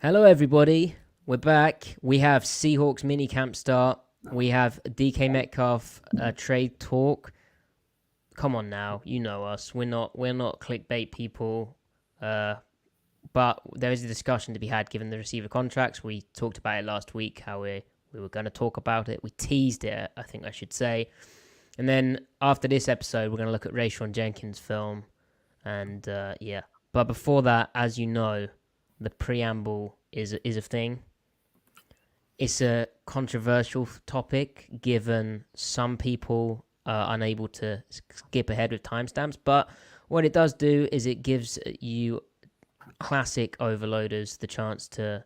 Hello, everybody. We're back. We have Seahawks minicamp start. We have DK Metcalf trade talk. Come on now, you know us. We're not clickbait people. But there is a discussion to be had given the receiver contracts. We talked about it last week. How we were going to talk about it. We teased it, I think I should say. And then after this episode, we're going to look at Rayshon Jenkins' film. And yeah. But before that, as you know, the preamble is a thing. It's a controversial topic given some people are unable to skip ahead with timestamps. But what it does do is it gives you classic overloaders the chance to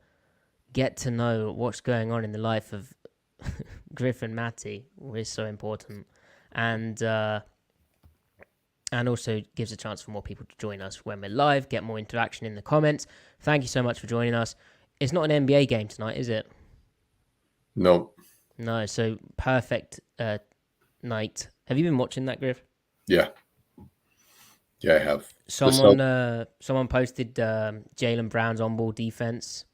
get to know what's going on in the life of Griffin Matty, which is so important. And also gives a chance for more people to join us when we're live, get more interaction in the comments. Thank you so much for joining us. It's not an NBA game tonight, is it? Nope. No, so perfect night. Have you been watching that, Griff? Yeah. Yeah, I have. Someone posted Jaylen Brown's on-ball defense,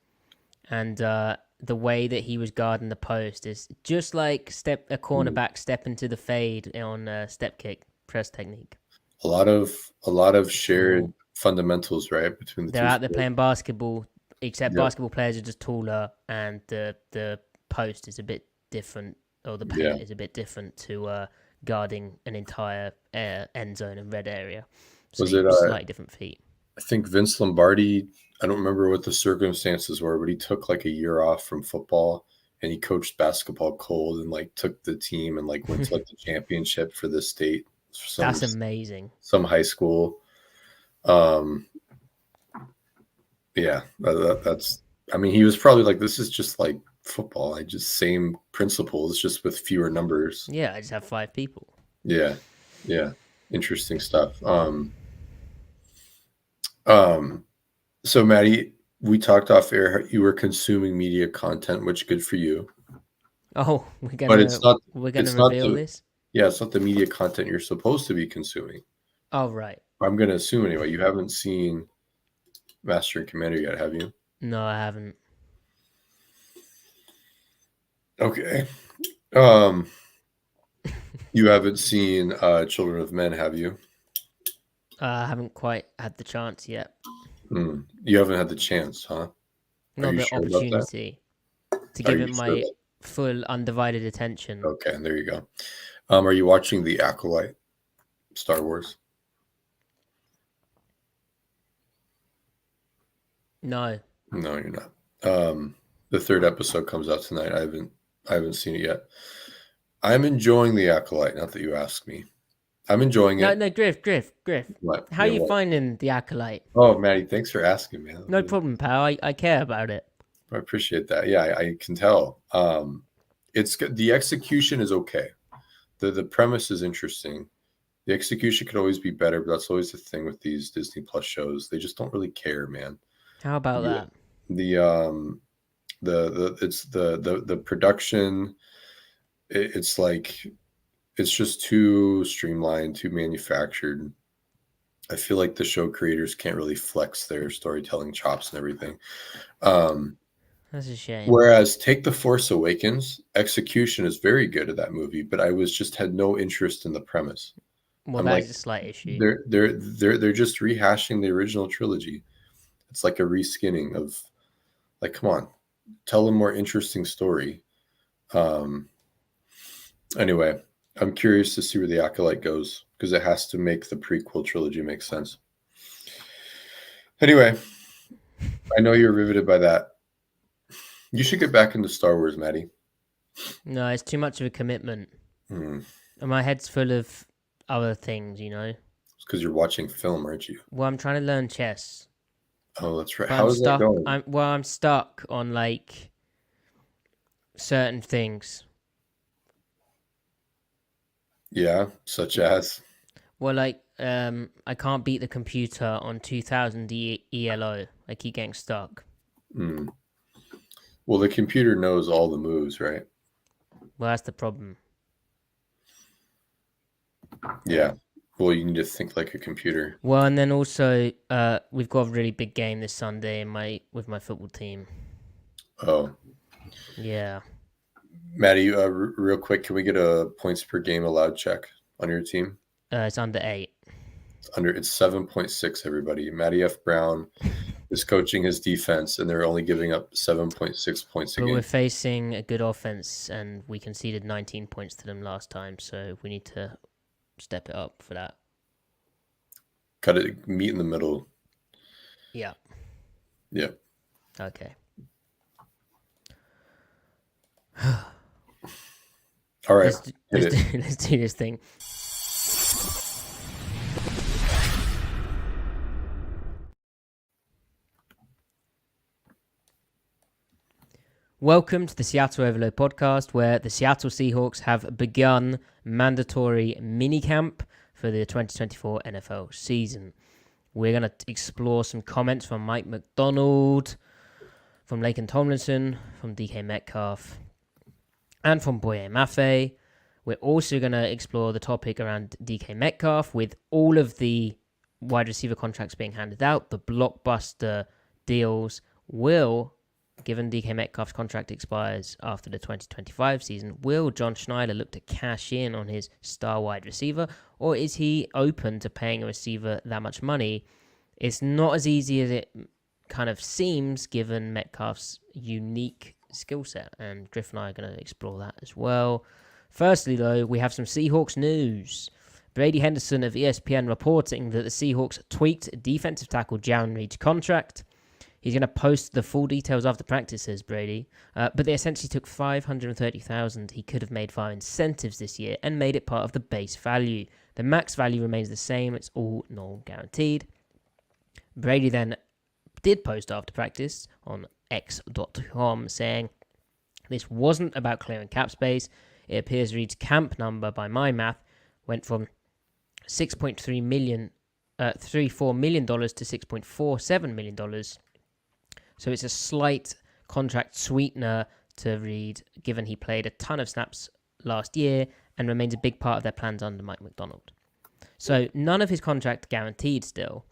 and the way that he was guarding the post is just like a cornerback step into the fade on step kick press technique. A lot of shared fundamentals, right, between the They're two out there sports. playing basketball, except Yep. basketball players are just taller, and the post is a bit different, or the Yeah. paint is a bit different to guarding an entire end zone and red area. So Was it slightly different feet. I think Vince Lombardi, I don't remember what the circumstances were, but he took like a year off from football and he coached basketball cold and like took the team and like went to like the championship for the state. That's amazing. Some high school. Yeah, that's. I mean, he was probably like, this is just like football. I just same principles, just with fewer numbers. Yeah, I just have 5 people. Yeah, interesting stuff. So Maddie, we talked off air. You were consuming media content, which good for you. Oh, we're But gonna it's not. reveal this. Yeah, it's not the media content you're supposed to be consuming. Oh right. I'm going to assume anyway. You haven't seen Master and Commander yet, have you? No, I haven't. Okay. You haven't seen Children of Men, have you? I haven't quite had the chance yet. You haven't had the chance, huh? Not the opportunity to give it my full undivided attention. Okay, there you go. Are you watching The Acolyte, Star Wars? No, you're not. The 3rd episode comes out tonight. I haven't seen it yet. I'm enjoying The Acolyte. Not that you asked me. I'm enjoying it. No, Griff. What? How are you finding The Acolyte? Oh, Maddie, thanks for asking, man. No problem, pal. I care about it. I appreciate that. Yeah, I can tell. It's the execution is okay. The premise is interesting. The execution could always be better, but that's always the thing with these Disney Plus shows. They just don't really care, man. How about that? The production. It's like it's just too streamlined, too manufactured. I feel like the show creators can't really flex their storytelling chops and everything. That's a shame. Whereas take The Force Awakens, execution is very good at that movie, but I had no interest in the premise. Well, that's a slight issue. They're just rehashing the original trilogy. It's like a reskinning of, like, come on, tell a more interesting story. Anyway, I'm curious to see where The Acolyte goes because it has to make the prequel trilogy make sense. Anyway, I know you're riveted by that. You should get back into Star Wars, Maddie. No, it's too much of a commitment. And my head's full of other things, you know. It's because you're watching film, aren't you? Well, I'm trying to learn chess. Oh, that's right. But How is that going? I'm stuck on like certain things. Yeah, such as? Well, like I can't beat the computer on 2000 ELO. I keep getting stuck. Well, the computer knows all the moves, right? Well, that's the problem. Yeah. Well, you need to think like a computer. Well, and then also we've got a really big game this Sunday with my football team. Oh, Yeah. Matty, real quick, can we get a points per game allowed check on your team? It's under 8. It's 7.6. Everybody, Matty F. Brown is coaching his defense, and they're only giving up 7.6 points a But game. we're facing a good offense, and we conceded 19 points to them last time, so we need to step it up for that. Got to meet in the middle. Yeah. Yeah. Okay. All right. Let's do this thing. Welcome to the Seattle Overload podcast, where the Seattle Seahawks have begun mandatory minicamp for the 2024 NFL season. We're going to explore some comments from Mike Macdonald, from Laken Tomlinson, from DK Metcalf, and from Boye Mafe. We're also going to explore the topic around DK Metcalf with all of the wide receiver contracts being handed out. The blockbuster deals will, given DK Metcalf's contract expires after the 2025 season, will John Schneider look to cash in on his star wide receiver, or is he open to paying a receiver that much money? It's not as easy as it kind of seems, given Metcalf's unique skill set, and Griff and I are going to explore that as well. Firstly, though, we have some Seahawks news. Brady Henderson of ESPN reporting that the Seahawks tweaked defensive tackle Jaron Reed's contract. He's going to post the full details after practice, says Brady. But they essentially took $530,000 he could have made via incentives this year and made it part of the base value. The max value remains the same. It's all non-guaranteed. Brady then did post after practice on x.com saying, "This wasn't about clearing cap space. It appears Reed's camp number, by my math, went from $6.34 million to $6.47 million. So it's a slight contract sweetener to Reed, given he played a ton of snaps last year and remains a big part of their plans under Mike Macdonald. So none of his contract guaranteed still,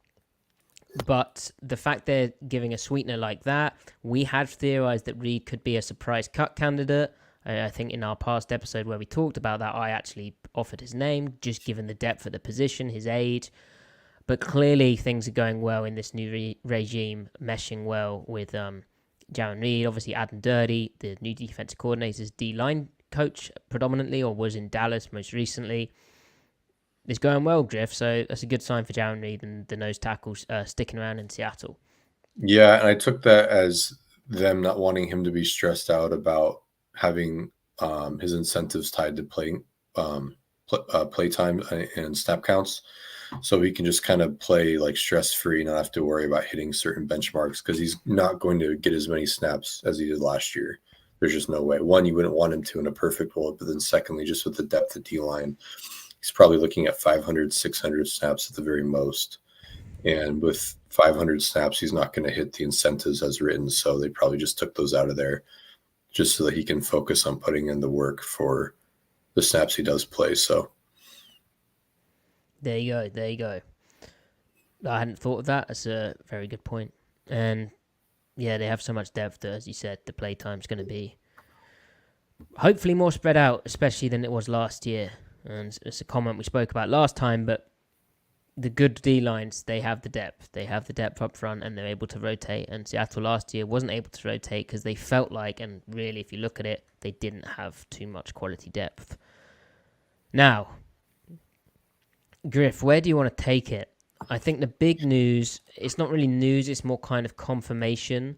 but the fact they're giving a sweetener like that, we had theorized that Reed could be a surprise cut candidate. I think in our past episode where we talked about that, I actually offered his name, just given the depth of the position, his age. But clearly things are going well in this new regime, meshing well with Jaron Reed. Obviously, Adam Dirty, the new defensive coordinator's D-line coach predominantly, or was in Dallas most recently. It's going well, Griff, so that's a good sign for Jaron Reed and the nose tackles sticking around in Seattle. Yeah, and I took that as them not wanting him to be stressed out about having his incentives tied to playing play time and snap counts, so he can just kind of play like stress-free, not have to worry about hitting certain benchmarks, because he's not going to get as many snaps as he did last year. There's just no way. One, you wouldn't want him to in a perfect world, but then secondly, just with the depth of D-line, he's probably looking at 500, 600 snaps at the very most. And with 500 snaps, he's not going to hit the incentives as written, so they probably just took those out of there just so that he can focus on putting in the work for the snaps he does play. So There you go. I hadn't thought of that. That's a very good point. And yeah, they have so much depth that, as you said, the play time's going to be hopefully more spread out, especially than it was last year. And it's a comment we spoke about last time, but the good D-lines, they have the depth. They have the depth up front, and they're able to rotate. And Seattle last year wasn't able to rotate because they felt like, and really, if you look at it, they didn't have too much quality depth. Now, Griff, where do you want to take it? I think the big news, it's not really news, it's more kind of confirmation,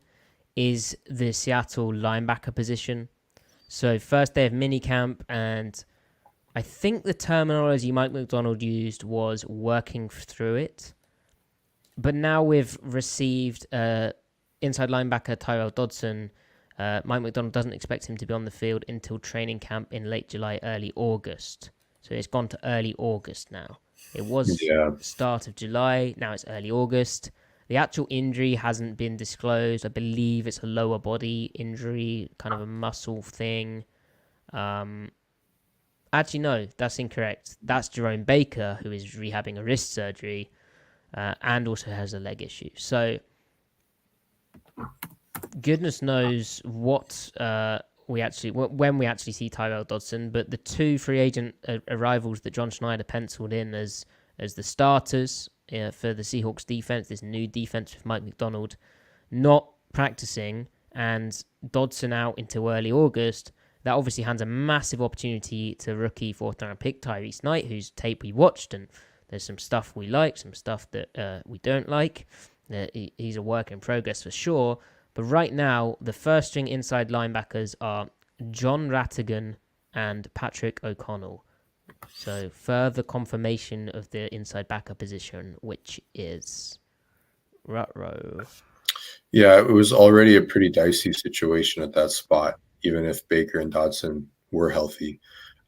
is the Seattle linebacker position. So first day of minicamp, and I think the terminology Mike Macdonald used was working through it. But now we've received inside linebacker Tyrell Dodson. Mike Macdonald doesn't expect him to be on the field until training camp in late July, early August. So it's gone to early August now. It was start of July, now it's early August. The actual injury hasn't been disclosed. I believe it's a lower body injury, kind of a muscle thing. Actually, no, that's incorrect. That's Jerome Baker, who is rehabbing a wrist surgery and also has a leg issue. So, goodness knows what when we actually see Tyrell Dodson. But the two free agent arrivals that John Schneider penciled in as the starters for the Seahawks defense, this new defense with Mike Macdonald not practicing and Dodson out until early August, that obviously hands a massive opportunity to rookie fourth round pick Tyrese Knight, whose tape we watched, and there's some stuff we like, some stuff that we don't like. He's a work in progress for sure. But right now, the first string inside linebackers are John Rattigan and Patrick O'Connell. So further confirmation of the inside backer position, which is Rutrow. Yeah, it was already a pretty dicey situation at that spot, even if Baker and Dodson were healthy.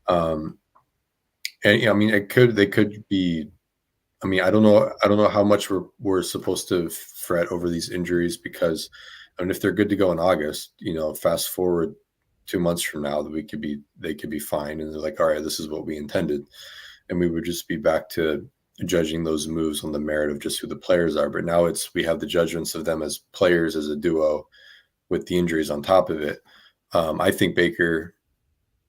And yeah, I mean, they could be. I mean, I don't know how much we're supposed to fret over these injuries because, I mean, if they're good to go in August, fast forward 2 months from now, they could be fine, and they're like, all right, this is what we intended, and we would just be back to judging those moves on the merit of just who the players are. But now we have the judgments of them as players, as a duo, with the injuries on top of it. I think Baker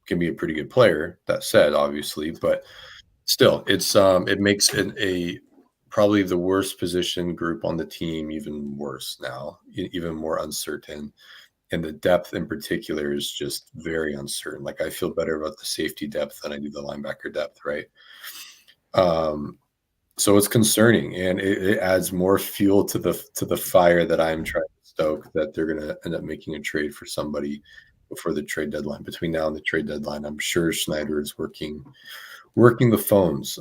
can be a pretty good player. That said, obviously, but still, it makes it probably the worst position group on the team even worse now, even more uncertain. And the depth in particular is just very uncertain. Like, I feel better about the safety depth than I do the linebacker depth, right? So it's concerning, and it adds more fuel to the fire that I'm trying to stoke, that they're going to end up making a trade for somebody before the trade deadline. Between now and the trade deadline, I'm sure Schneider is working the phones.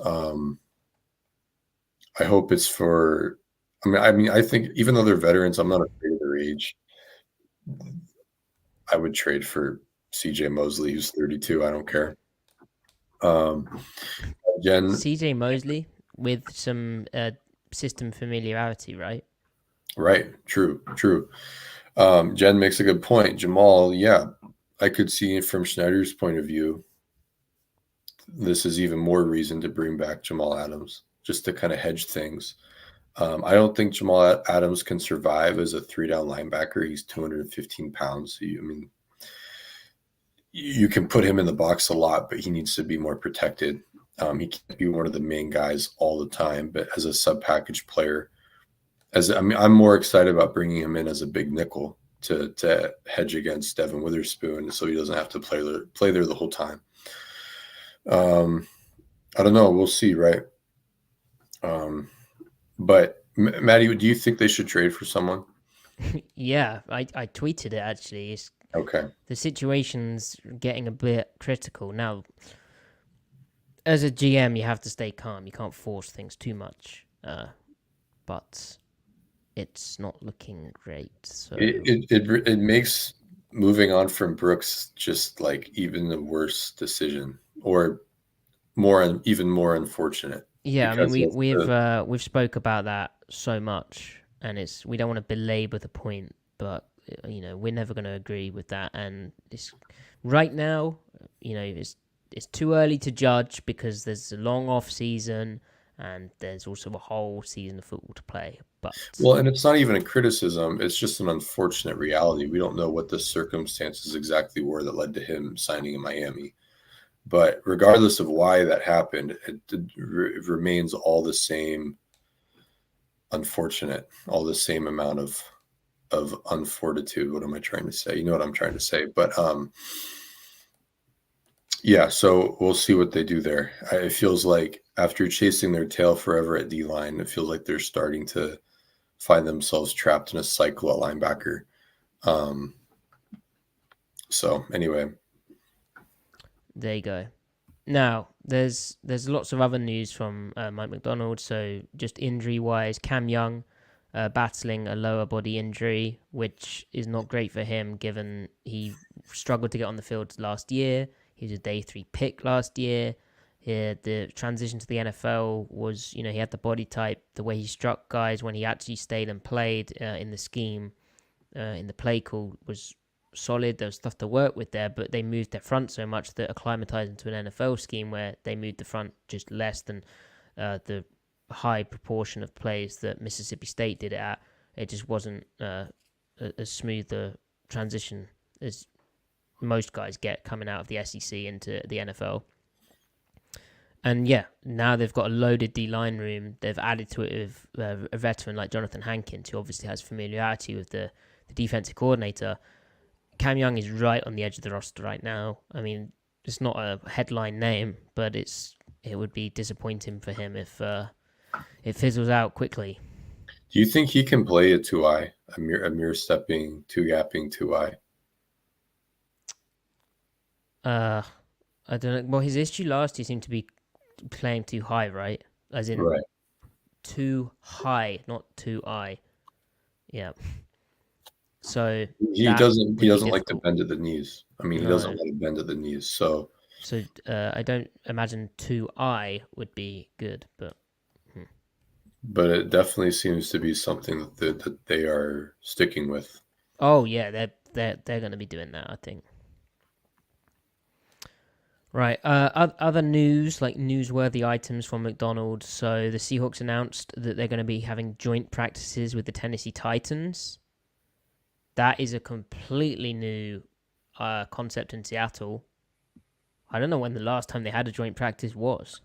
I hope it's for. I think even though they're veterans, I'm not afraid of their age. I would trade for C.J. Mosley, who's 32. I don't care. C.J. Mosley with some system familiarity, right? Right. True. Jen makes a good point. Jamal, yeah, I could see from Schneider's point of view, this is even more reason to bring back Jamal Adams, just to kind of hedge things. I don't think Jamal Adams can survive as a 3-down linebacker. He's 215 pounds. So you can put him in the box a lot, but he needs to be more protected. He can't be one of the main guys all the time, but as a sub-package player, I'm more excited about bringing him in as a big nickel to hedge against Devin Witherspoon, so he doesn't have to play there the whole time. I don't know. We'll see, right? But Matty, do you think they should trade for someone? Yeah, I tweeted it actually. Okay. The situation's getting a bit critical now. As a GM, you have to stay calm. You can't force things too much. But it's not looking great. So it makes moving on from Brooks just like even the worst decision, or even more unfortunate. Yeah, I mean we've spoke about that so much, and we don't want to belabor the point, but we're never going to agree with that. And right now, it's too early to judge because there's a long off season and there's also a whole season of football to play. And it's not even a criticism; it's just an unfortunate reality. We don't know what the circumstances exactly were that led to him signing in Miami. But regardless of why that happened, it remains all the same unfortunate, all the same amount of unfortitude. What am I trying to say? You know what I'm trying to say. But yeah, so we'll see what they do there. It feels like after chasing their tail forever at D-line, it feels like they're starting to find themselves trapped in a cycle at linebacker. So anyway. There you go. Now, there's lots of other news from Mike Macdonald. So just injury-wise, Cam Young battling a lower body injury, which is not great for him given he struggled to get on the field last year. He was a day 3 pick last year. The transition to the NFL was, he had the body type, the way he struck guys when he actually stayed and played in the scheme, in the play call was solid. There was stuff to work with there, but they moved their front so much that acclimatized into an NFL scheme where they moved the front just less than the high proportion of plays that Mississippi State did it at. It just wasn't as smooth a transition as most guys get coming out of the SEC into the NFL. And yeah, now they've got a loaded D-line room. They've added to it with a veteran like Jonathan Hankins, who obviously has familiarity with the defensive coordinator. Cam Young is right on the edge of the roster right now. I mean, it's not a headline name, but it would be disappointing for him if it fizzles out quickly. Do you think he can play a 2-eye, a mirror stepping, 2-gapping 2-eye? I don't know. Well, his issue last year seemed to be playing too high, right? As in too high, not too high. Yeah. So he doesn't like to bend at the knees. I mean, he doesn't want to bend at the knees. So I don't imagine 2-eye would be good, but it definitely seems to be something that they are sticking with. Oh yeah, they're going to be doing that, I think. Right. Other news, like newsworthy items from Macdonald. So the Seahawks announced that they're going to be having joint practices with the Tennessee Titans. That is a completely new concept in Seattle. I don't know when the last time they had a joint practice was.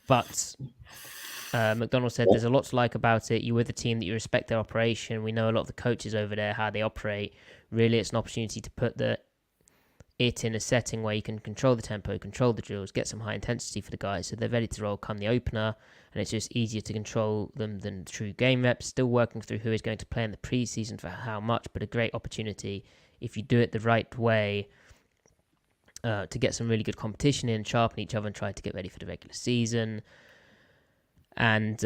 But Macdonald said there's a lot to like about it. You're with a team that you respect their operation. We know a lot of the coaches over there, how they operate. Really, it's an opportunity to put it in a setting where you can control the tempo, control the drills, get some high intensity for the guys so they're ready to roll come the opener, and it's just easier to control them than true game reps. Still working through who is going to play in the preseason for how much, but a great opportunity if you do it the right way to get some really good competition in, sharpen each other and try to get ready for the regular season. And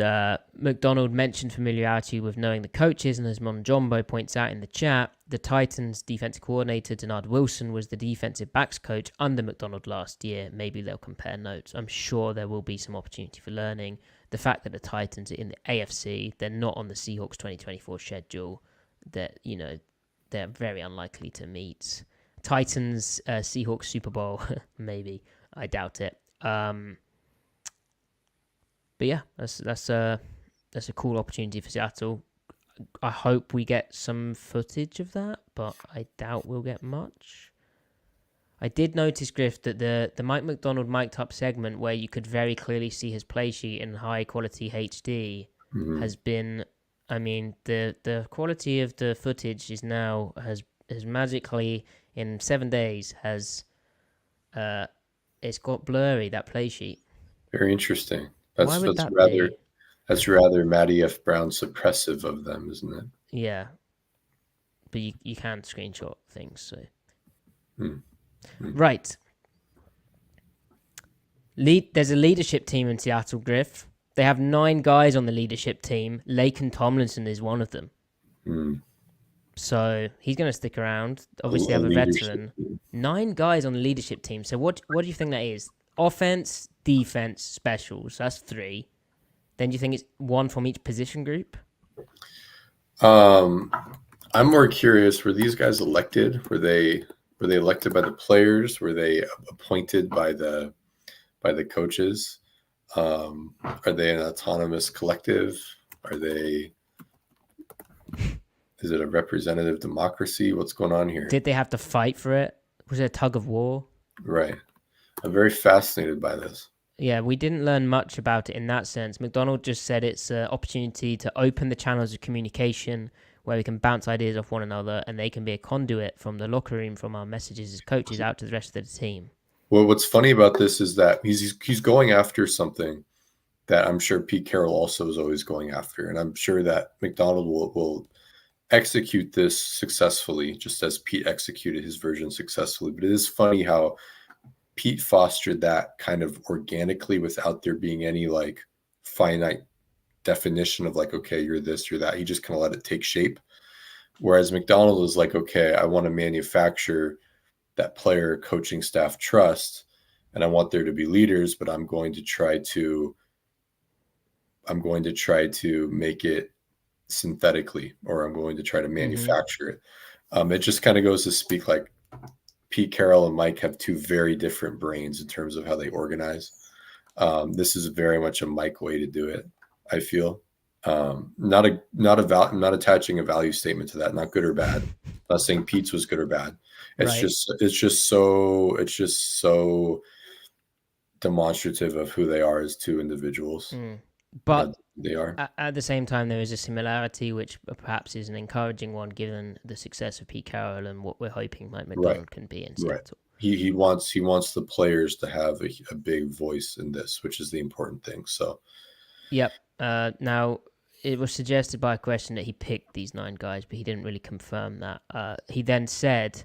Macdonald mentioned familiarity with knowing the coaches, and as Monjombo points out in the chat, the Titans defensive coordinator Denard Wilson was the defensive backs coach under Macdonald last year. Maybe they'll compare notes. I'm sure there will be some opportunity for learning. The fact that the Titans are in the AFC, they're not on the Seahawks 2024 schedule, that they're very unlikely to meet. Titans Seahawks Super Bowl, maybe. I doubt it. But yeah, that's a cool opportunity for Seattle. I hope we get some footage of that, but I doubt we'll get much. I did notice, Griff, that the Mike Macdonald mic'd up segment where you could very clearly see his play sheet in high quality HD has been, I mean, the quality of the footage is now has magically in 7 days it's got blurry, that play sheet. Very interesting. Why would that rather be? That's rather Matty F. Brown suppressive of them, isn't it? Yeah. But you can screenshot things, so. Right. There's a leadership team in Seattle, Griff. They have 9 guys on the leadership team. Laken Tomlinson is one of them. So he's going to stick around. Obviously, they have a veteran. 9 guys on the leadership team. So what do you think that is? Offense, defense, specials. That's 3. Then do you think it's 1 from each position group? I'm more curious. Were these guys elected? Were they elected by the players? Were they appointed by the coaches? Are they an autonomous collective? Is it a representative democracy? What's going on here? Did they have to fight for it? Was it a tug of war? Right. I'm very fascinated by this. Yeah, we didn't learn much about it in that sense. Macdonald just said it's an opportunity to open the channels of communication where we can bounce ideas off one another and they can be a conduit from the locker room, from our messages as coaches out to the rest of the team. Well, what's funny about this is that he's going after something that I'm sure Pete Carroll also is always going after. And I'm sure that Macdonald will execute this successfully, just as Pete executed his version successfully. But it is funny how Pete fostered that kind of organically without there being any like finite definition of like, okay, you're this, you're that. He just kind of let it take shape. Whereas Macdonald is like, okay, I want to manufacture that player coaching staff trust, and I want there to be leaders, but I'm going to try to make it synthetically, or I'm going to try to manufacture it. It just kind of goes to speak like Pete Carroll and Mike have two very different brains in terms of how they organize. This is very much a Mike way to do it, I feel. Not attaching a value statement to that, not good or bad. Not saying Pete's was good or bad. It's just so demonstrative of who they are as two individuals. But they are. At the same time, there is a similarity, which perhaps is an encouraging one, given the success of Pete Carroll and what we're hoping Mike Macdonald can be in Seattle. He wants the players to have a big voice in this, which is the important thing. So, yep. Now, it was suggested by a question that he picked these 9 guys, but he didn't really confirm that. He then said,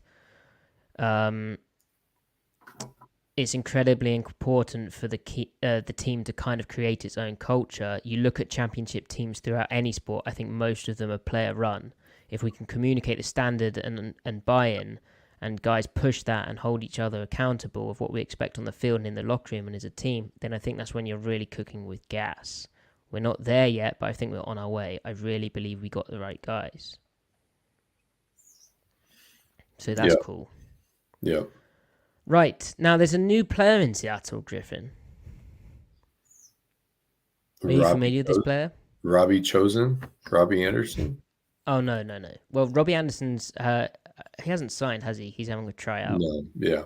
it's incredibly important for the team to kind of create its own culture. You look at championship teams throughout any sport, I think most of them are player run. If we can communicate the standard and buy-in, and guys push that and hold each other accountable of what we expect on the field and in the locker room and as a team, then I think that's when you're really cooking with gas. We're not there yet, but I think we're on our way. I really believe we got the right guys. So that's cool. Yeah. Right. Now, there's a new player in Seattle, Griffin. Are you familiar with this player? Robbie Anderson? Oh, no. Well, Robbie Anderson's... he hasn't signed, has he? He's having a tryout. No, yeah.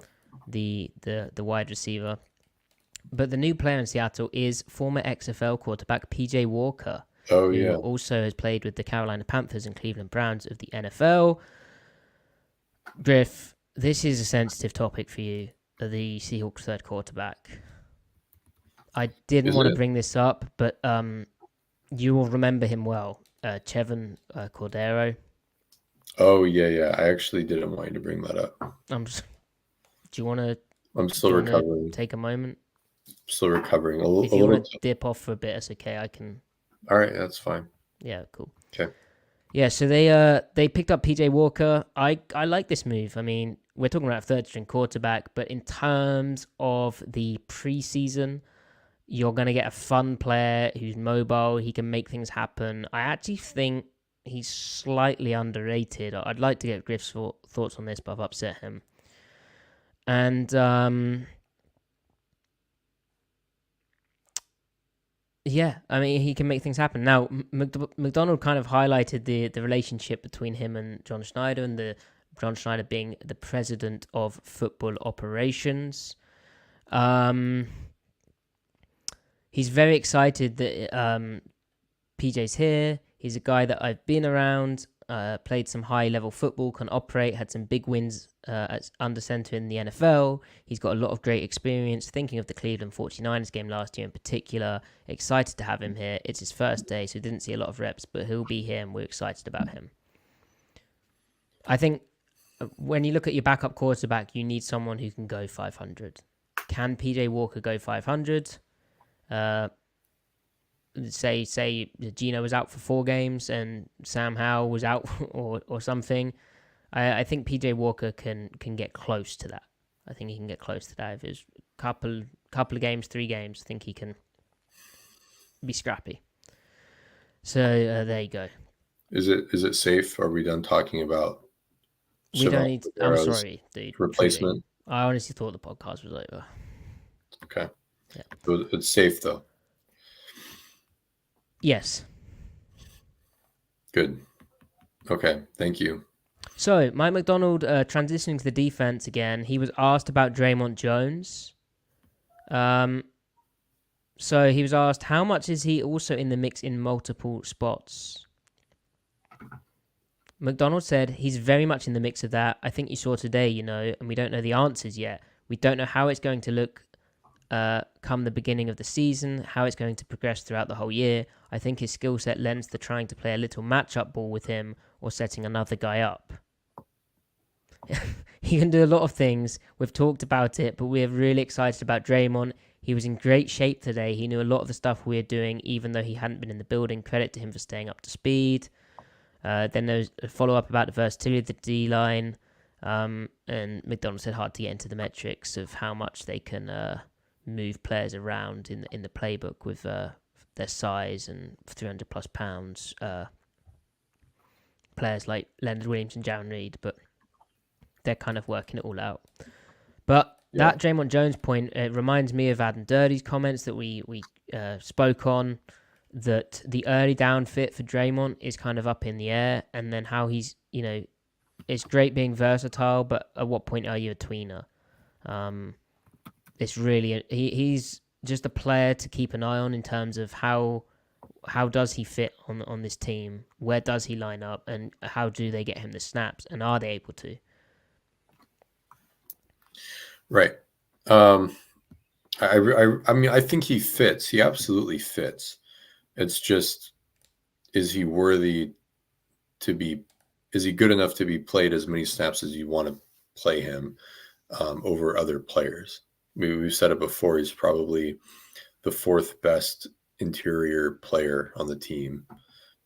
The wide receiver. But the new player in Seattle is former XFL quarterback PJ Walker. Oh, who yeah. also has played with the Carolina Panthers and Cleveland Browns of the NFL. Griff, this is a sensitive topic for you, the Seahawks third quarterback. I didn't want to bring this up, but you will remember him well. Chevin Cordero. Oh, yeah. I actually didn't want you to bring that up. Do you want to... I'm still recovering. Take a moment? Still recovering. If you want to dip off for a bit, it's okay. I can... All right, that's fine. Yeah, cool. Okay. Yeah, so they picked up PJ Walker. I like this move. I mean, we're talking about a third-string quarterback, but in terms of the preseason, you're going to get a fun player who's mobile. He can make things happen. I actually think he's slightly underrated. I'd like to get Griff's thoughts on this, but I've upset him. And yeah, I mean, he can make things happen. Now, Macdonald kind of highlighted the relationship between him and John Schneider, and John Schneider being the president of football operations. He's very excited that PJ's here. He's a guy that I've been around, played some high-level football, can operate, had some big wins as under center in the NFL. He's got a lot of great experience. Thinking of the Cleveland 49ers game last year in particular, excited to have him here. It's his first day, so didn't see a lot of reps, but he'll be here, and we're excited about him. I think when you look at your backup quarterback, you need someone who can go 500. Can PJ Walker go 500? Say Gino was out for 4 games and Sam Howell was out or something. I think PJ Walker can get close to that. I think he can get close to that. If it's a couple of games, 3 games, I think he can be scrappy. So there you go. Is it safe? Are we done talking about? We don't need. I'm sorry, dude. Replacement. I honestly thought the podcast was over. Okay. Yeah. It's safe though. Yes. Good. Okay. Thank you. So, Mike Macdonald transitioning to the defense again. He was asked about Draymond Jones. So he was asked, how much is he also in the mix in multiple spots? Macdonald said he's very much in the mix of that. I think you saw today, and we don't know the answers yet. We don't know how it's going to look come the beginning of the season, how it's going to progress throughout the whole year. I think his skill set lends to trying to play a little matchup ball with him or setting another guy up. He can do a lot of things. We've talked about it, but we're really excited about Draymond. He was in great shape today. He knew a lot of the stuff we're doing, even though he hadn't been in the building. Credit to him for staying up to speed. Then there's a follow-up about the versatility of the D-line. And Macdonald said hard to get into the metrics of how much they can move players around in the playbook with their size and 300-plus pounds. players like Leonard Williams and Jaron Reed, but they're kind of working it all out. But that Draymond Jones point, it reminds me of Adam Dirty's comments that we spoke on, that the early down fit for Draymond is kind of up in the air, and then how he's, it's great being versatile, but at what point are you a tweener? It's really, he's just a player to keep an eye on in terms of how does he fit on this team? Where does he line up? And how do they get him the snaps? And are they able to? Right. I mean, I think he fits. He absolutely fits. It's just, is he worthy to be, is he good enough to be played as many snaps as you want to play him over other players? We've said it before. He's probably the fourth best interior player on the team,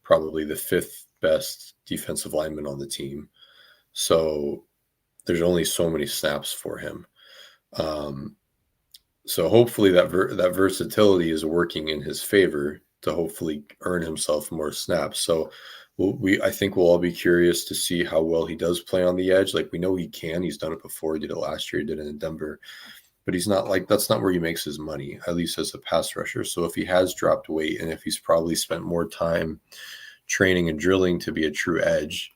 probably the fifth best defensive lineman on the team. So there's only so many snaps for him. So hopefully that versatility is working in his favor to hopefully earn himself more snaps. So I think we'll all be curious to see how well he does play on the edge. Like, we know he can. He's done it before. He did it last year. He did it in Denver. But he's not like, that's not where he makes his money, at least as a pass rusher. So if he has dropped weight, and if he's probably spent more time training and drilling to be a true edge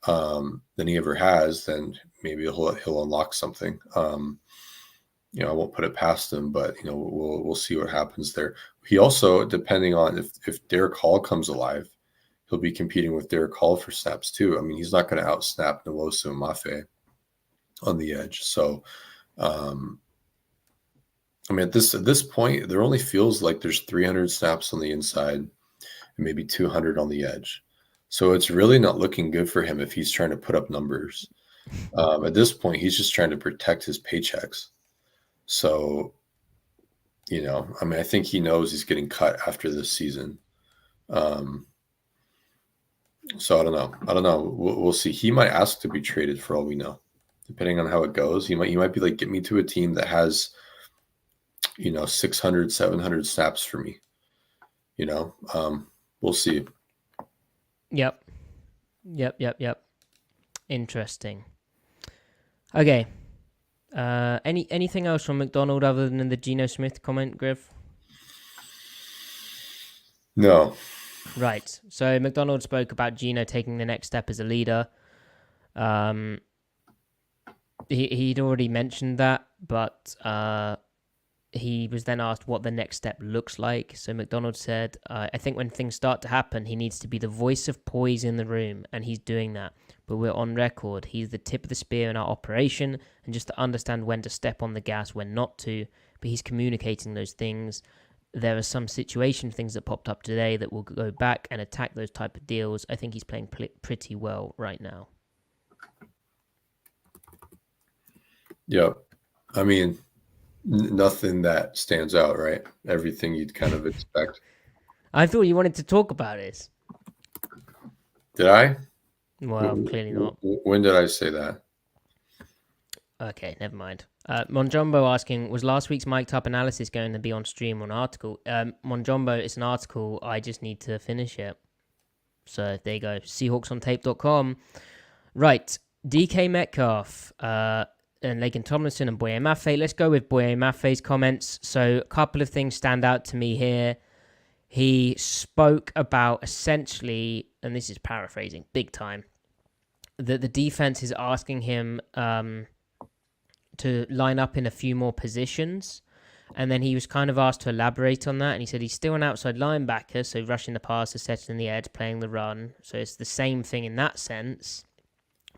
than he ever has, then maybe he'll unlock something. I won't put it past him, but we'll see what happens there. He also, depending on if Derek Hall comes alive, he'll be competing with Derek Hall for snaps too. I mean, he's not going to outsnap Nwosu Mafe on the edge. So, I mean, at this point, there only feels like there's 300 snaps on the inside and maybe 200 on the edge. So it's really not looking good for him if he's trying to put up numbers. At this point, he's just trying to protect his paychecks. So, I mean, I think he knows he's getting cut after this season. So I don't know. We'll see. He might ask to be traded for all we know, depending on how it goes. He might be like, get me to a team that has, 600, 700 snaps for me. We'll see. Yep. Interesting. Okay. Anything else from Macdonald other than the Geno Smith comment, Griff? No. Right. So Macdonald spoke about Geno taking the next step as a leader. He'd already mentioned that, but he was then asked what the next step looks like. So Macdonald said, I think when things start to happen, he needs to be the voice of poise in the room, and he's doing that. But we're on record. He's the tip of the spear in our operation, and just to understand when to step on the gas, when not to. But he's communicating those things. There are some situation things that popped up today that will go back and attack those type of deals. I think he's playing pretty well right now. Yep. I mean, nothing that stands out, right? Everything you'd kind of expect. I thought you wanted to talk about this. Did I? Well, clearly not. When did I say that? Okay, never mind. Monjombo asking, was last week's mic'd up analysis going to be on stream or an article? Monjombo, it's an article. I just need to finish it. So there you go. Seahawksontape.com. Right. DK Metcalf and Lakin Tomlinson and Boye Mafe. Let's go with Boye Mafe's comments. So a couple of things stand out to me here. He spoke about essentially, and this is paraphrasing big time, that the defense is asking him to line up in a few more positions. And then he was kind of asked to elaborate on that. And he said he's still an outside linebacker, so rushing the passer, setting the edge, playing the run. So it's the same thing in that sense.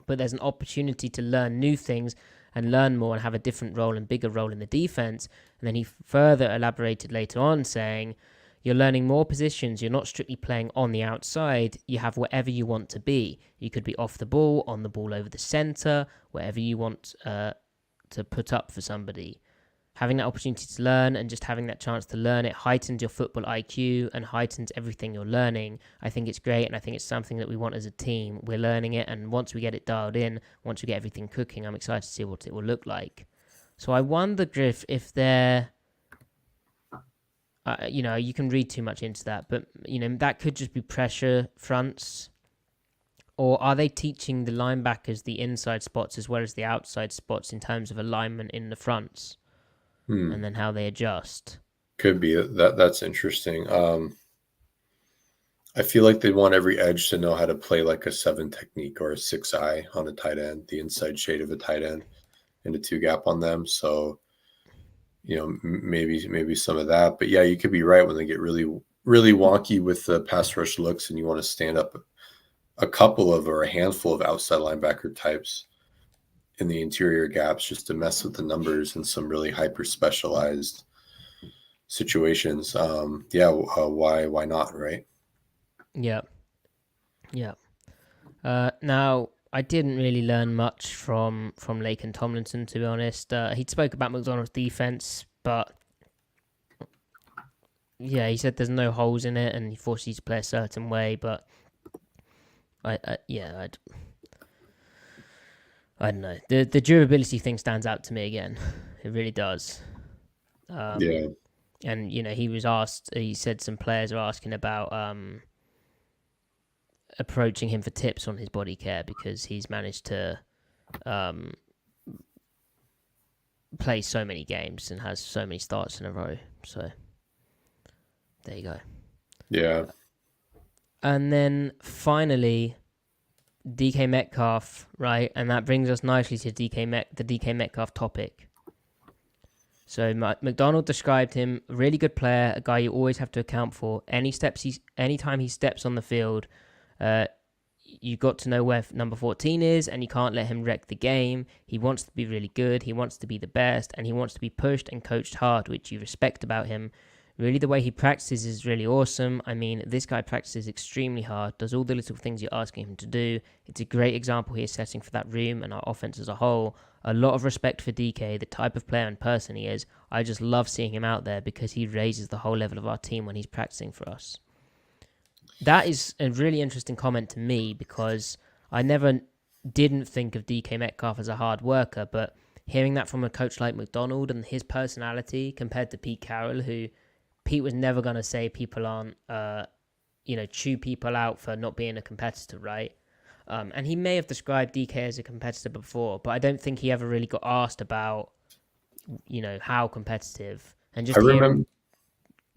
But there's an opportunity to learn new things and learn more and have a different role and bigger role in the defense. And then he further elaborated later on saying, you're learning more positions. You're not strictly playing on the outside. You have whatever you want to be. You could be off the ball, on the ball over the center, wherever you want to put up for somebody. Having that opportunity to learn and just having that chance to learn it heightens your football IQ and heightens everything you're learning. I think it's great, and I think it's something that we want as a team. We're learning it, and once we get it dialed in, once we get everything cooking, I'm excited to see what it will look like. So I wonder, Griff, if they're... you can read too much into that, but, that could just be pressure fronts. or are they teaching the linebackers the inside spots as well as the outside spots in terms of alignment in the fronts, and then how they adjust? Could be that's interesting. I feel like they want every edge to know how to play like a 7 technique or a 6-eye on a tight end, the inside shade of a tight end, and a 2 gap on them. So, maybe some of that. But yeah, you could be right when they get really, really wonky with the pass rush looks, and you want to stand up a couple of or a handful of outside linebacker types in the interior gaps just to mess with the numbers in some really hyper specialized situations. Why not, right? Yeah. Now, I didn't really learn much from Laken Tomlinson, to be honest. He spoke about McDonald's defense, but yeah, he said there's no holes in it, and he forces you to play a certain way. But I don't know. The durability thing stands out to me again. It really does. Yeah. And he was asked. He said some players are asking about approaching him for tips on his body care because he's managed to play so many games and has so many starts in a row. So there you go. Yeah. And then finally, DK Metcalf, right? And that brings us nicely to the DK Metcalf topic. So McDonald described him a really good player, a guy you always have to account for. Anytime he steps on the field, you got to know where number 14 is, and you can't let him wreck the game. He wants to be really good, he wants to be the best, and he wants to be pushed and coached hard, which you respect about him. Really, the way he practices is really awesome. I mean, this guy practices extremely hard, does all the little things you're asking him to do. It's a great example he is setting for that room and our offense as a whole. A lot of respect for DK, the type of player and person he is. I just love seeing him out there because he raises the whole level of our team when he's practicing for us. That is a really interesting comment to me because I never didn't think of DK Metcalf as a hard worker, but hearing that from a coach like McDonald and his personality compared to Pete Carroll, who Pete was never going to say people aren't, chew people out for not being a competitor, right? And he may have described DK as a competitor before, but I don't think he ever really got asked about, how competitive. And just go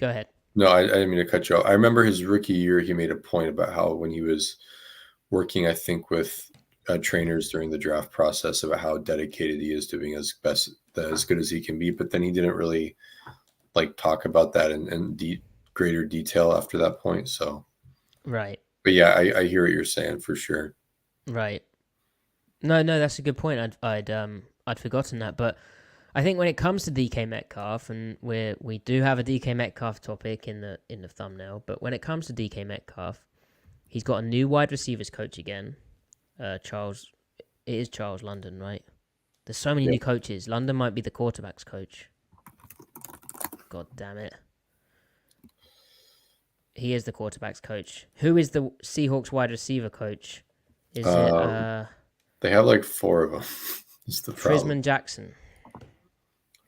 ahead. No, I didn't mean to cut you off. I remember his rookie year, he made a point about how when he was working, I think, with trainers during the draft process about how dedicated he is to being as good as he can be. But then he didn't really talk about that in greater detail after that point. So, right. But yeah, I hear what you're saying for sure. Right. No, that's a good point. I'd forgotten that, but I think when it comes to DK Metcalf, and we do have a DK Metcalf topic in the thumbnail, but when it comes to DK Metcalf, he's got a new wide receivers coach again. It is Charles London, right? There's so many new coaches. London might be the quarterback's coach. God damn it. He is the quarterback's coach. Who is the Seahawks wide receiver coach? Is it they have 4 of them. It's the problem. Frisman Jackson.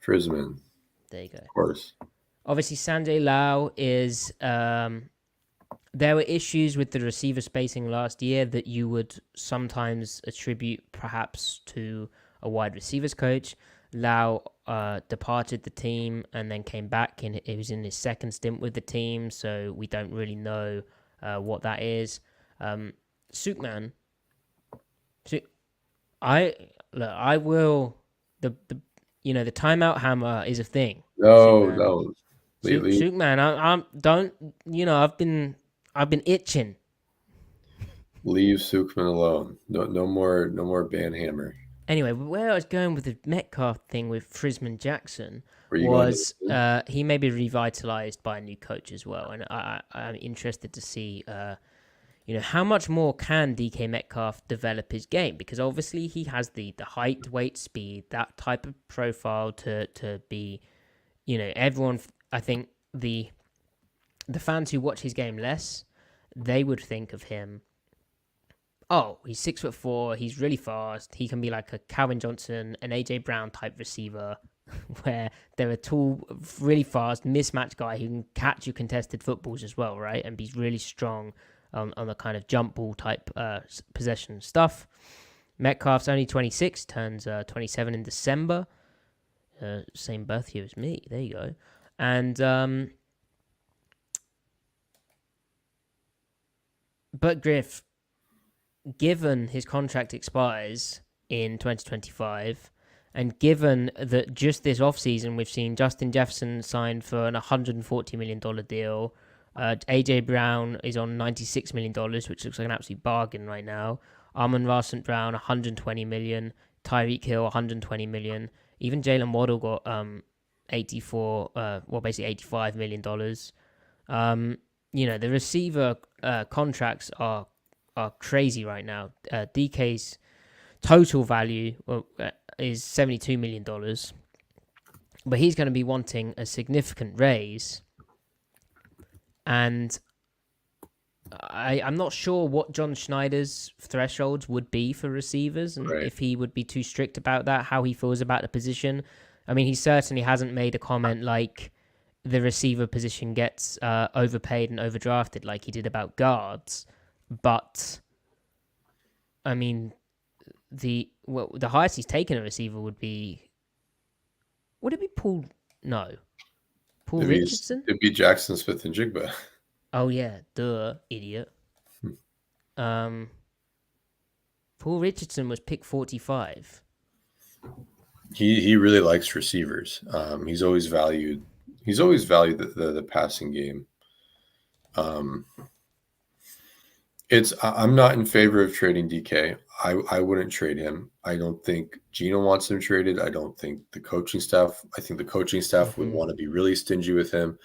Frisman. There you go. Of course. Obviously, Sanjay Lau is... there were issues with the receiver spacing last year that you would sometimes attribute perhaps to a wide receivers coach. Lau departed the team and then came back, and it was in his second stint with the team, so we don't really know what that is. Sukman, I will... The timeout hammer is a thing. No. Sukman, I've been itching. Leave Sukman alone. No more banhammer. Anyway, where I was going with the Metcalf thing with Frisman Jackson was he may be revitalized by a new coach as well, and I'm interested to see how much more can DK Metcalf develop his game, because obviously he has the height, weight, speed, that type of profile to be, everyone. I think the fans who watch his game less, they would think of him. Oh, he's 6'4", he's really fast. He can be like a Calvin Johnson, an AJ Brown type receiver, where they're a tall, really fast mismatch guy who can catch you contested footballs as well, right? And be really strong on the kind of jump ball type possession stuff. Metcalf's only 26, turns 27 in December. Same birth year as me. There you go. And but Griff, given his contract expires in 2025, and given that just this offseason we've seen Justin Jefferson signed for an $140 million deal, AJ Brown is on $96 million, which looks like an absolute bargain right now. Amon-Ra St. Brown, $120 million. Tyreek Hill, $120 million. Even Jalen Waddle got basically $85 million. The receiver contracts are crazy right now. DK's total value is $72 million, but he's going to be wanting a significant raise. And I'm not sure what John Schneider's thresholds would be for receivers, and if he would be too strict about that, how he feels about the position. I mean, he certainly hasn't made a comment like the receiver position gets overpaid and overdrafted like he did about guards. But, I mean, the highest he's taken a receiver would it be Paul? No. Paul Richardson? It'd be Jackson Smith-Njigba. Oh, yeah. Duh, idiot. Paul Richardson was pick 45. He really likes receivers. He's always valued the passing game. I'm not in favor of trading DK. I wouldn't trade him. I don't think Gino wants him traded. I think the coaching staff would want to be really stingy with him.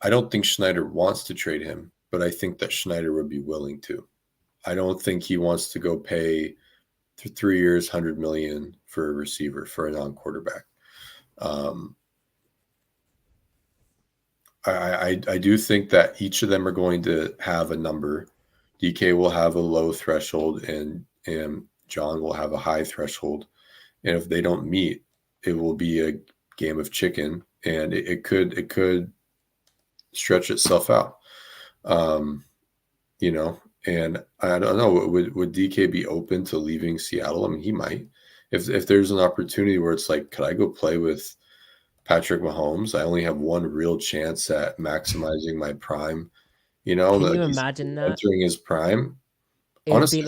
I don't think Schneider wants to trade him, but I think that Schneider would be willing to. I don't think he wants to go pay for 3 years, $100 million for a receiver, for a non-quarterback. I do think that each of them are going to have a number. DK will have a low threshold, and John will have a high threshold. And if they don't meet, it will be a game of chicken, and it could stretch itself out. And I don't know, would DK be open to leaving Seattle? I mean, he might. If there's an opportunity where it's like, could I go play with Patrick Mahomes? I only have one real chance at maximizing my prime. Can you imagine that? Entering his prime. It honestly, would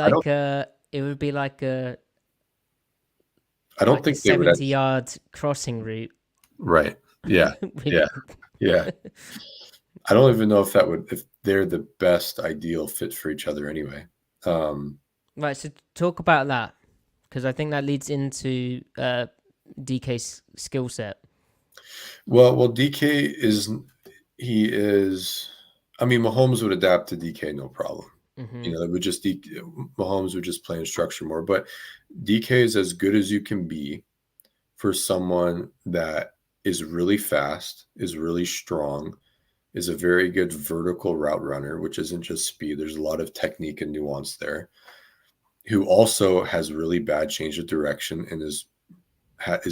be like a I don't think they would 70-yard crossing route. Right. Yeah. Yeah. I don't even know if they're the best ideal fit for each other anyway. Right. So talk about that, because I think that leads into DK's skill set. Well, DK is. I mean, Mahomes would adapt to DK, no problem. It would just Mahomes would just play in structure more. But DK is as good as you can be for someone that is really fast, is really strong, is a very good vertical route runner, which isn't just speed. There's a lot of technique and nuance there. Who also has really bad change of direction and is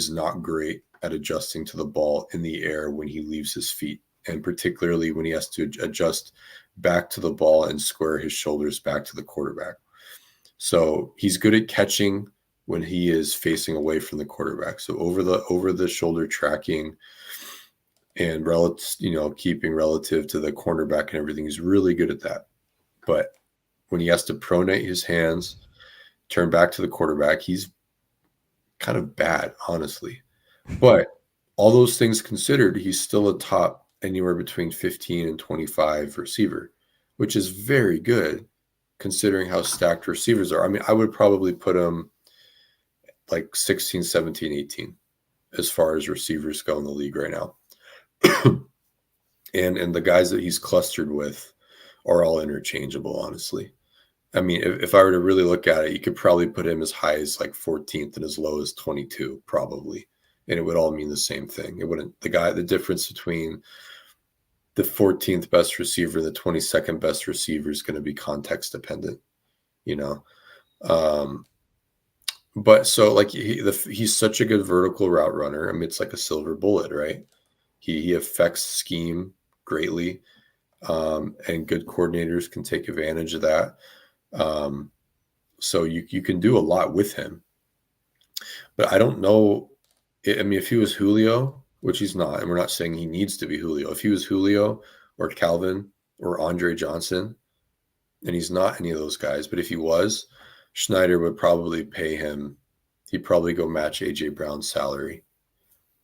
not great at adjusting to the ball in the air when he leaves his feet, and particularly when he has to adjust back to the ball and square his shoulders back to the quarterback. So he's good at catching when he is facing away from the quarterback. So over the shoulder tracking and keeping relative to the cornerback and everything, he's really good at that. But when he has to pronate his hands, turn back to the quarterback, he's kind of bad, honestly. But all those things considered, he's still a top anywhere between 15 and 25 receiver, which is very good considering how stacked receivers are. I mean, I would probably put him like 16, 17, 18 as far as receivers go in the league right now. and the guys that he's clustered with are all interchangeable, honestly. I mean, if I were to really look at it, you could probably put him as high as like 14th and as low as 22, probably. And it would all mean the same thing. It wouldn't, the difference between the 14th best receiver and the 22nd best receiver is going to be context dependent, But so like he's such a good vertical route runner. I mean, it's like a silver bullet, right? He affects scheme greatly. and good coordinators can take advantage of that. So you can do a lot with him. But I don't know. I mean, if he was Julio, which he's not, and we're not saying he needs to be Julio. If he was Julio or Calvin or Andre Johnson, and he's not any of those guys, but if he was, Schneider would probably pay him. He'd probably go match A.J. Brown's salary.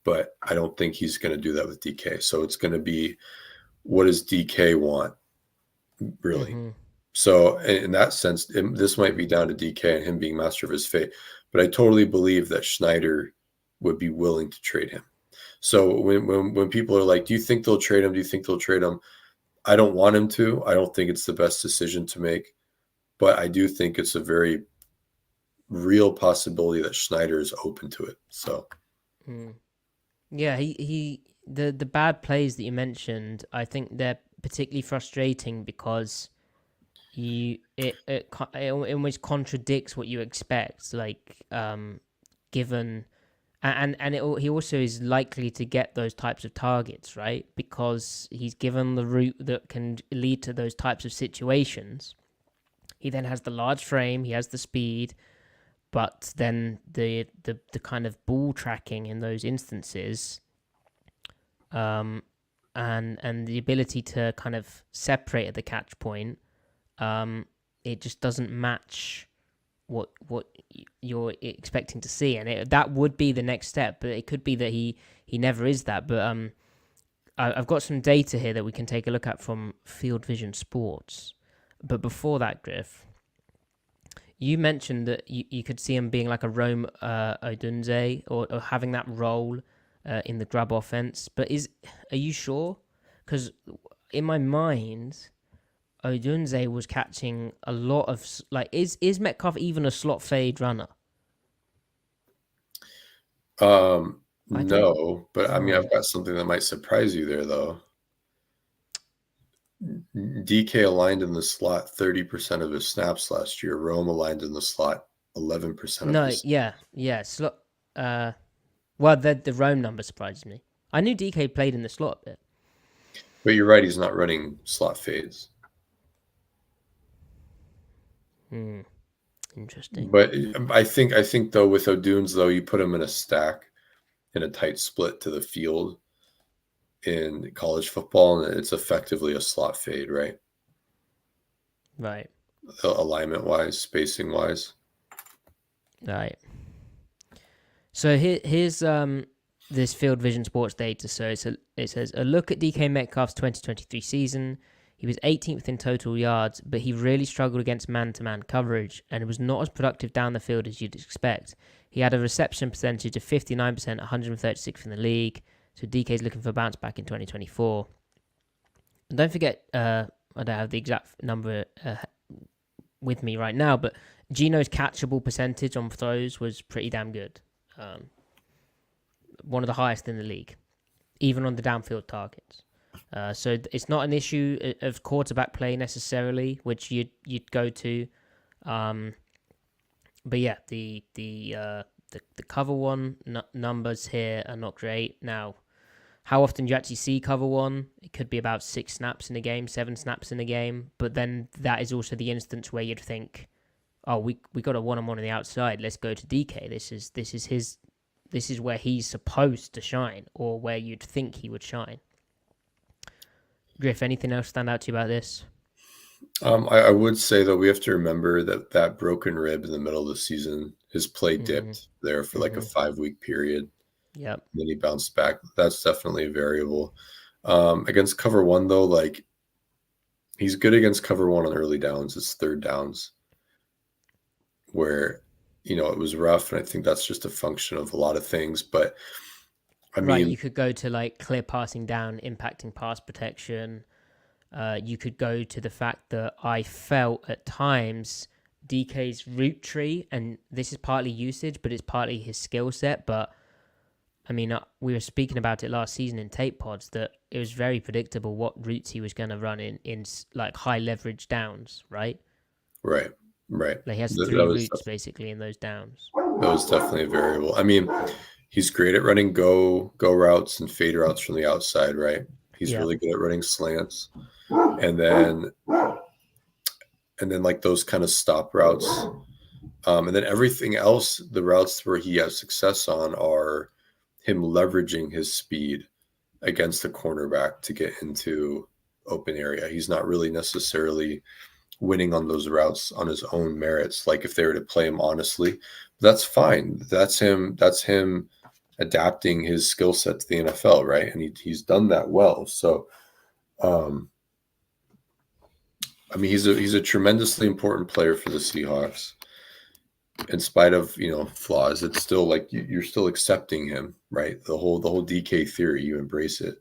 But I don't think he's going to do that with DK. So it's going to be, what does DK want, really? Mm-hmm. So in that sense, this might be down to DK and him being master of his fate. But I totally believe that Schneider would be willing to trade him. So when people are like, do you think they'll trade him? Do you think they'll trade him? I don't want him to. I don't think it's the best decision to make. But I do think it's a very real possibility that Schneider is open to it. So, yeah, the bad plays that you mentioned, I think they're particularly frustrating because it almost contradicts what you expect. Like, given he also is likely to get those types of targets, right? Because he's given the route that can lead to those types of situations. He then has the large frame, he has the speed, but then the kind of ball tracking in those instances, and the ability to kind of separate at the catch point, it just doesn't match what you're expecting to see, and that would be the next step. But it could be that he never is that. But I've got some data here that we can take a look at from Field Vision Sports. But before that, Griff, you mentioned that you could see him being like a Rome Odunze or having that role in the grab offense. But are you sure? Because in my mind, Odunze was catching a lot of, like, is Metcalf even a slot fade runner? No, but I mean, I've got something that might surprise you there, though. DK aligned in the slot 30% of his snaps last year. Rome aligned in the slot 11% of his. Yeah. Slot. Well, the Rome number surprises me. I knew DK played in the slot a bit. But you're right; he's not running slot fades. Interesting. But I think though with Odunes, though, you put him in a stack in a tight split to the field in college football, and it's effectively a slot fade, right? Right. Alignment wise, spacing wise. Right. So here's this Field Vision Sports data. So it says a look at DK Metcalf's 2023 season. He was 18th in total yards, but he really struggled against man-to-man coverage and was not as productive down the field as you'd expect. He had a reception percentage of 59%, 136th in the league. So DK's looking for a bounce back in 2024. And don't forget, I don't have the exact number with me right now, but Gino's catchable percentage on throws was pretty damn good. One of the highest in the league, even on the downfield targets. So it's not an issue of quarterback play necessarily, which you'd go to. But yeah, the cover one numbers here are not great. Now, how often do you actually see cover one? It could be about 6 snaps in a game, 7 snaps in a game. But then that is also the instance where you'd think, oh, we got a one-on-one on the outside. Let's go to DK. This is where he's supposed to shine, or where you'd think he would shine. Griff, anything else stand out to you about this? I would say, though, we have to remember that broken rib in the middle of the season, his play dipped there for like a 5-week period. Yep. And then he bounced back. That's definitely a variable. Against cover one, though, like, he's good against cover one on early downs. It's third downs where, it was rough. And I think that's just a function of a lot of things. But I mean, right, you could go to like clear passing down, impacting pass protection. You could go to the fact that I felt at times DK's route tree, and this is partly usage, but it's partly his skill set. But I mean, we were speaking about it last season in tape pods that it was very predictable what routes he was going to run in like high leverage downs, right? Right. Like he has 3 routes basically in those downs. That was definitely a variable. I mean, he's great at running go routes and fade routes from the outside, right? He's really good at running slants. and then like those kind of stop routes. And then everything else, the routes where he has success on are him leveraging his speed against the cornerback to get into open area. He's not really necessarily winning on those routes on his own merits. Like if they were to play him honestly, that's fine. That's him adapting his skill set to the NFL, right? And he's done that well. So, I mean, he's a tremendously important player for the Seahawks. In spite of, flaws, it's still like you're still accepting him, right? The whole DK theory, you embrace it.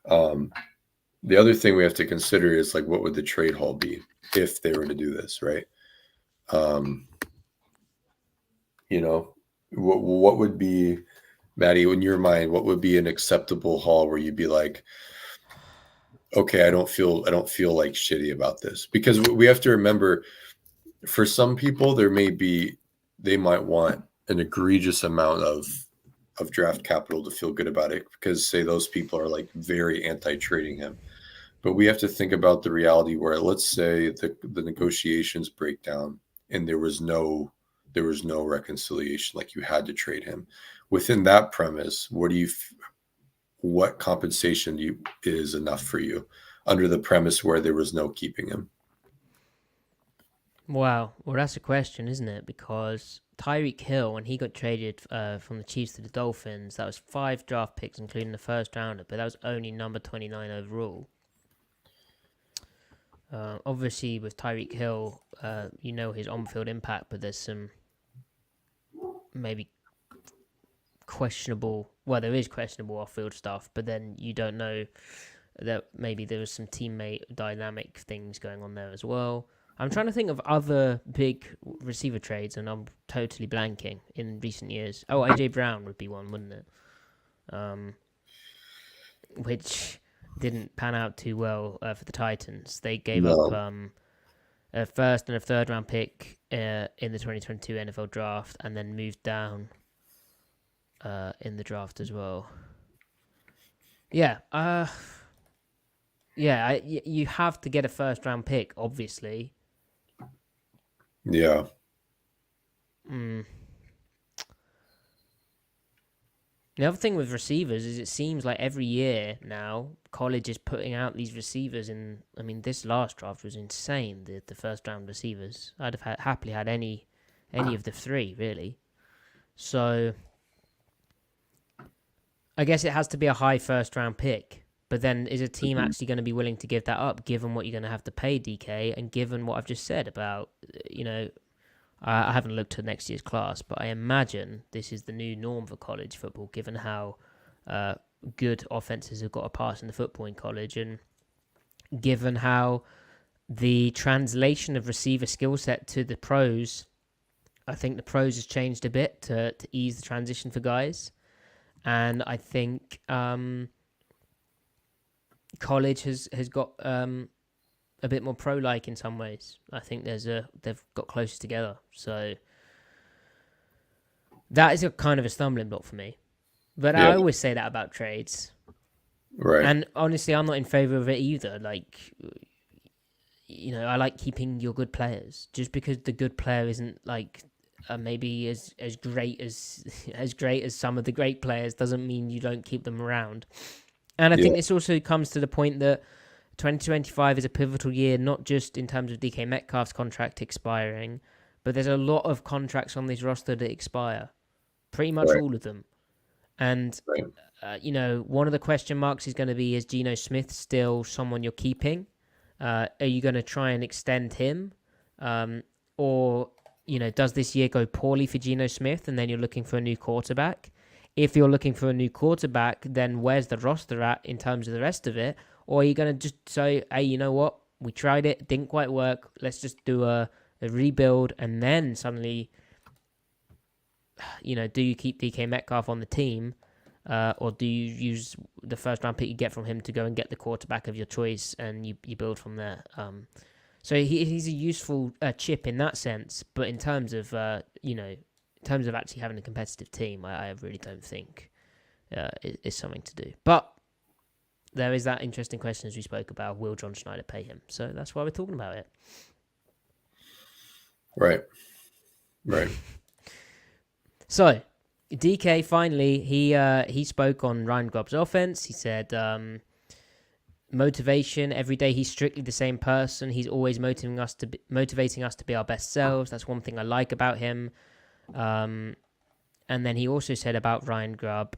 The other thing we have to consider is like, what would the trade haul be if they were to do this, right? What would be, Matty, in your mind, what would be an acceptable haul where you'd be like, okay, I don't feel like shitty about this? Because we have to remember, for some people, they might want an egregious amount of draft capital to feel good about it, because say those people are like very anti-trading him. But we have to think about the reality where, let's say the negotiations break down and there was no reconciliation, like you had to trade him. Within that premise, what compensation is enough for you under the premise where there was no keeping him? Wow. Well, that's a question, isn't it? Because Tyreek Hill, when he got traded from the Chiefs to the Dolphins, that was 5 draft picks, including the first rounder, but that was only number 29 overall. Obviously, with Tyreek Hill, his on-field impact, but there's some maybe questionable... Well, there is questionable off-field stuff, but then you don't know that maybe there was some teammate dynamic things going on there as well. I'm trying to think of other big receiver trades, and I'm totally blanking in recent years. Oh, AJ Brown would be one, wouldn't it? Which didn't pan out too well for the Titans. They gave up a first and a third round pick in the 2022 NFL draft, and then moved down in the draft as well. Yeah. You have to get a first round pick, obviously. Yeah. The other thing with receivers is it seems like every year now, college is putting out these receivers in... I mean, this last draft was insane, the first round receivers. I'd have happily had any of the 3, really. So, I guess it has to be a high first round pick. But then, is a team actually going to be willing to give that up, given what you're going to have to pay DK, and given what I've just said about, I haven't looked at next year's class, but I imagine this is the new norm for college football, given how good offenses have got to pass in the football in college, and given how the translation of receiver skill set to the pros, I think the pros has changed a bit to ease the transition for guys. And I think college has got a bit more pro-like in some ways. I think they've got closer together. So that is a kind of a stumbling block for me. But yeah. I always say that about trades. Right. And honestly, I'm not in favor of it either. Like, I like keeping your good players. Just because the good player isn't like maybe as great as some of the great players doesn't mean you don't keep them around. And I think this also comes to the point that 2025 is a pivotal year, not just in terms of DK Metcalf's contract expiring, but there's a lot of contracts on this roster that expire. Pretty much all of them. And, one of the question marks is going to be, is Geno Smith still someone you're keeping? Are you going to try and extend him? Or, does this year go poorly for Geno Smith and then you're looking for a new quarterback? If you're looking for a new quarterback, then where's the roster at in terms of the rest of it? Or are you going to just say, hey, you know what? We tried it. Didn't quite work. Let's just do a rebuild. And then suddenly, do you keep DK Metcalf on the team? Or do you use the first round pick you get from him to go and get the quarterback of your choice and you build from there? So he's a useful chip in that sense. But in terms of, in terms of actually having a competitive team, I really don't think it's something to do. But there is that interesting question as we spoke about. Will John Schneider pay him? So that's why we're talking about it. Right. So DK finally he spoke on Ryan Grubb's offense. He said motivation every day. He's strictly the same person. He's always motivating us to be our best selves. That's one thing I like about him. And then he also said about Ryan Grubb.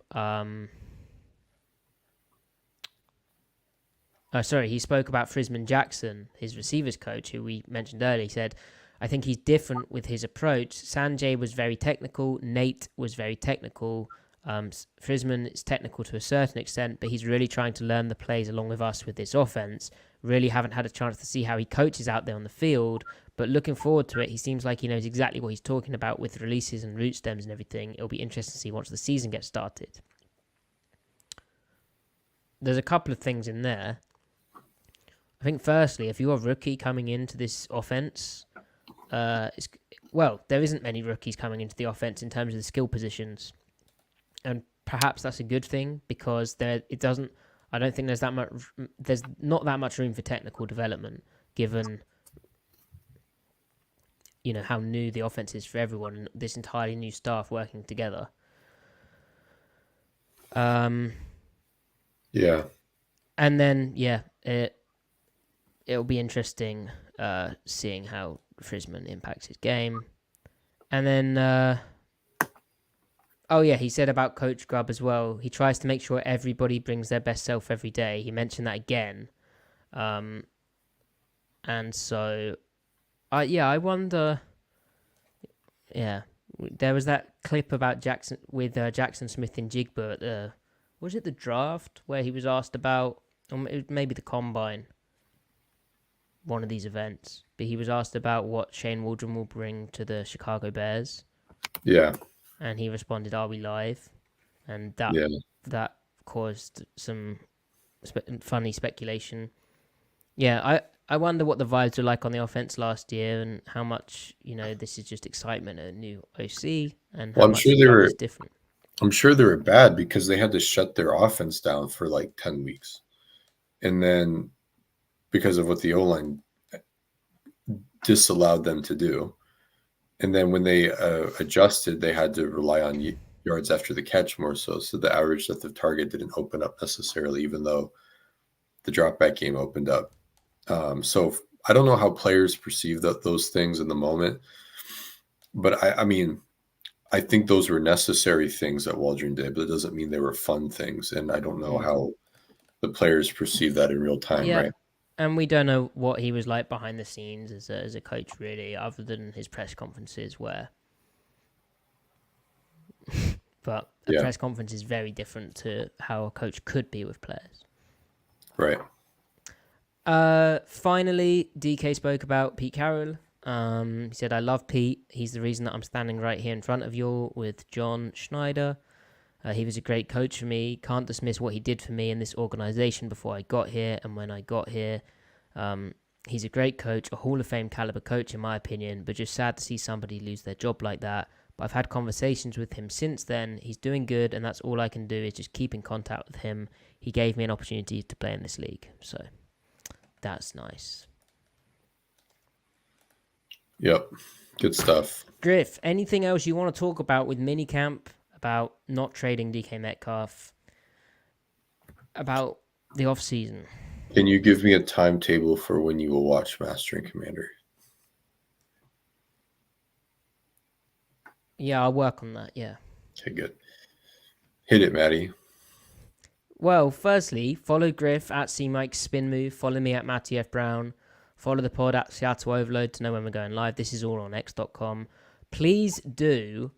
He spoke about Frisman Jackson, his receivers coach, who we mentioned earlier. He said, I think he's different with his approach. Sanjay was very technical. Nate was very technical. Frisman is technical to a certain extent, but he's really trying to learn the plays along with us with this offense. Really haven't had a chance to see how he coaches out there on the field, but looking forward to it. He seems like he knows exactly what he's talking about with releases and route stems and everything. It'll be interesting to see once the season gets started. There's a couple of things in there. I think firstly, if you're a rookie coming into this offense, there isn't many rookies coming into the offense in terms of the skill positions, and perhaps that's a good thing because I don't think there's not that much room for technical development given how new the offense is for everyone and this entirely new staff working together. And then it'll be interesting seeing how Frisman impacts his game. And then he said about Coach Grubb as well. He tries to make sure everybody brings their best self every day. He mentioned that again. And so I wonder. Yeah, there was that clip about Jackson Smith and Jigba at was it the draft where he was asked about, or maybe the combine, one of these events, but he was asked about what Shane Waldron will bring to the Chicago Bears. Yeah. And he responded, "Are we live?" And that caused some funny speculation. Yeah, I wonder what the vibes were like on the offense last year and how much, this is just excitement, a new OC, and how much is different. I'm sure they were bad because they had to shut their offense down for like 10 weeks. And then because of what the O-line disallowed them to do. And then when they adjusted, they had to rely on yards after the catch more so. So the average depth of target didn't open up necessarily, even though the drop back game opened up. So I don't know how players perceive those things in the moment. But I think those were necessary things that Waldron did, but it doesn't mean they were fun things. And I don't know how the players perceive that in real time, right? And we don't know what he was like behind the scenes as a coach, really, other than his press conferences where... But a press conference is very different to how a coach could be with players. Right. Finally, DK spoke about Pete Carroll. He said, I love Pete. He's the reason that I'm standing right here in front of you with John Schneider. He was a great coach for me. Can't dismiss what he did for me in this organization before I got here and when I got here. He's a great coach, a Hall of Fame caliber coach in my opinion, but just sad to see somebody lose their job like that. But I've had conversations with him since then. He's doing good, and that's all I can do is just keep in contact with him. He gave me an opportunity to play in this league, so that's nice. Yep, good stuff. Griff, anything else you want to talk about with Minicamp, about not trading DK Metcalf, about the off-season? Can you give me a timetable for when you will watch Master and Commander? Yeah, I'll work on that, yeah. Okay, good. Hit it, Matty. Well, firstly, follow Griff at CMike's Spin Move. Follow me at Matty F. Brown. Follow the pod at Seattle Overload to know when we're going live. This is all on x.com. Please do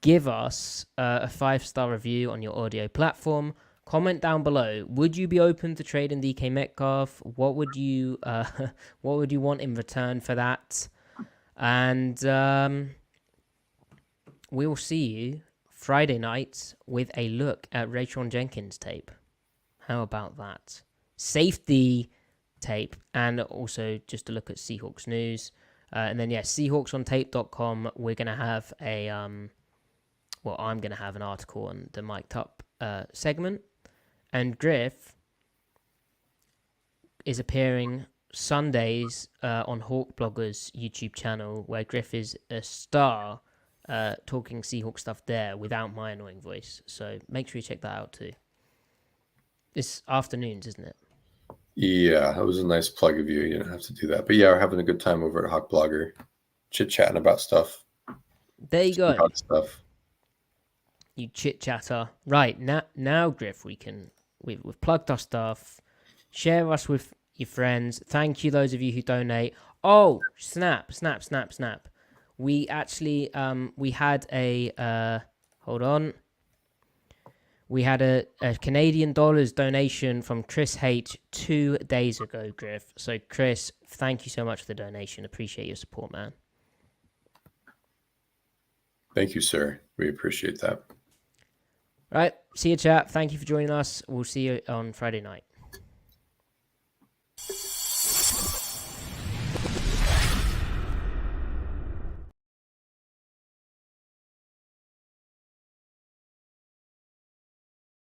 give us a 5-star review on your audio platform. Comment down below. Would you be open to trading DK Metcalf? What would you want in return for that? And we will see you Friday night with a look at Raytron Jenkins tape. How about that? Safety tape, and also just a look at Seahawks news. And then, SeahawksOnTape.com, we're going to have I'm going to have an article on the Mic'd Up segment. And Griff, is appearing Sundays on Hawk Bloggers YouTube channel, where Griff is a star talking Seahawks stuff there without my annoying voice. So make sure you check that out too. It's afternoons, isn't it? Yeah, that was a nice plug of you. You don't have to do that. But yeah, we're having a good time over at Hawk Blogger, chit-chatting about stuff. There you go. Seahawks stuff. You chit-chatter. Right, now Griff, we've plugged our stuff. Share us with your friends. Thank you, those of you who donate. Oh, snap. We actually, we had a, hold on. We had a Canadian dollars donation from Chris H 2 days ago, Griff. So, Chris, thank you so much for the donation. Appreciate your support, man. Thank you, sir. We appreciate that. Right. See you, chat. Thank you for joining us. We'll see you on Friday night.